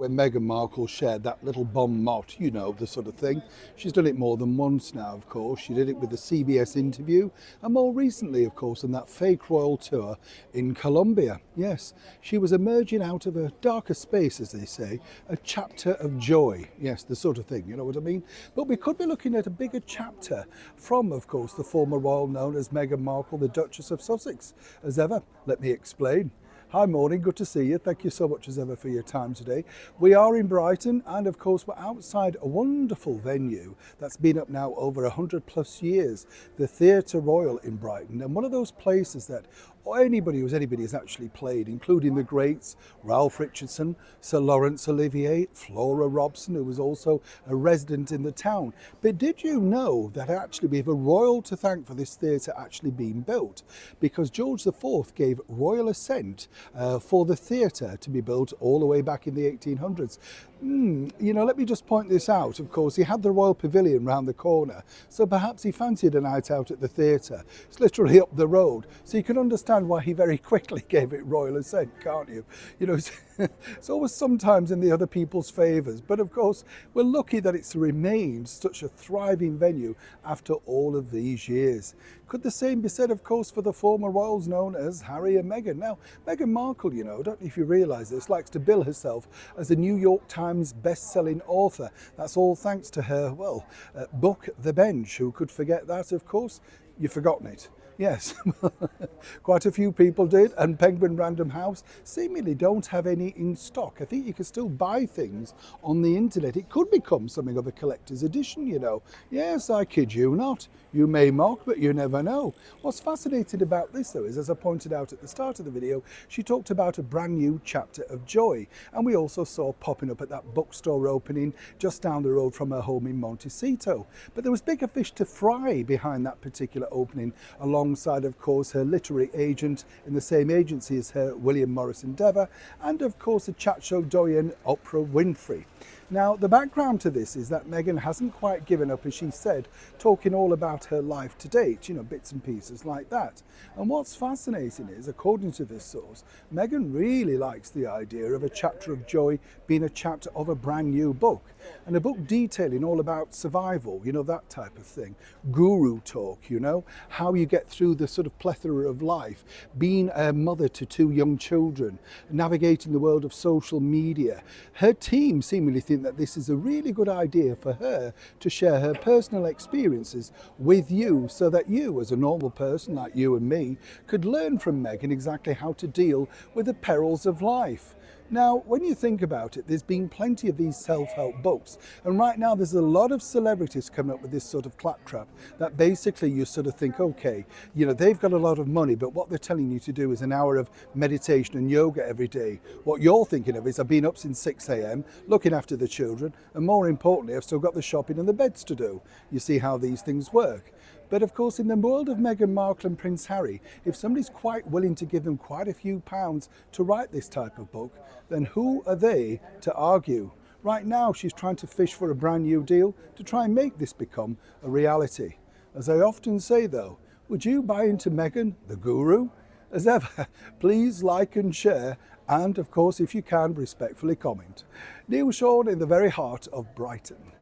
When Meghan Markle shared that little bon mot, you know, the sort of thing. She's done it more than once now, of course. She did it with the CBS interview, and more recently, of course, on that fake royal tour in Colombia. Yes, she was emerging out of a darker space, as they say, a chapter of joy. Yes, the sort of thing, you know what I mean? But we could be looking at a bigger chapter from, of course, the former royal known as Meghan Markle, the Duchess of Sussex. As ever, let me explain. Hi, morning, good to see you. Thank you so much as ever for your time today. We are in Brighton, and of course we're outside a wonderful venue that's been up now over 100 plus years, the Theatre Royal in Brighton, and one of those places that anybody has actually played, including the greats Ralph Richardson, Sir Laurence Olivier, Flora Robson, who was also a resident in the town. But did you know that actually we have a royal to thank for this theatre actually being built? Because George IV gave royal assent for the theatre to be built all the way back in the 1800s. You know, let me just point this out. Of course, he had the Royal Pavilion round the corner, so perhaps he fancied a night out at the theatre. It's literally up the road, so you can understand why he very quickly gave it royal assent, can't you? You know, it's always sometimes in the other people's favours, but of course, we're lucky that it's remained such a thriving venue after all of these years. Could the same be said, of course, for the former royals known as Harry and Meghan? Now, Meghan Markle, you know, I don't know if you realise this, likes to bill herself as a New York Times best-selling author. That's all thanks to her, well, book, The Bench. Who could forget that, of course? You've forgotten it. Yes, quite a few people did, and Penguin Random House seemingly don't have any in stock. I think you can still buy things on the internet. It could become something of a collector's edition, you know. Yes, I kid you not. You may mock, but you never know. What's fascinating about this, though, is, as I pointed out at the start of the video, she talked about a brand new chapter of joy. And we also saw popping up at that bookstore opening just down the road from her home in Montecito. But there was bigger fish to fry behind that particular opening, alongside, of course, her literary agent in the same agency as her, William Morris Endeavour, and, of course, the chat show doyen, Oprah Winfrey. Now, the background to this is that Meghan hasn't quite given up, as she said, talking all about her life to date, you know, bits and pieces like that. And what's fascinating is, according to this source, Meghan really likes the idea of a chapter of joy being a chapter of a brand new book, and a book detailing all about survival, you know, that type of thing. Guru talk, you know, how you get through the sort of plethora of life, being a mother to two young children, navigating the world of social media. Her team seemingly think that this is a really good idea for her to share her personal experiences with you, so that you, as a normal person like you and me, could learn from Meghan exactly how to deal with the perils of life. Now, when you think about it, there's been plenty of these self-help books, and right now there's a lot of celebrities coming up with this sort of claptrap that basically you sort of think, okay, you know, they've got a lot of money, but what they're telling you to do is an hour of meditation and yoga every day. What you're thinking of is, I've been up since 6 a.m, looking after the children, and more importantly, I've still got the shopping and the beds to do. You see how these things work. But of course, in the world of Meghan Markle and Prince Harry, if somebody's quite willing to give them quite a few pounds to write this type of book, then who are they to argue? Right now, she's trying to fish for a brand new deal to try and make this become a reality. As I often say, though, would you buy into Meghan, the guru? As ever, please like and share, and of course, if you can, respectfully comment. Neil Sean in the very heart of Brighton.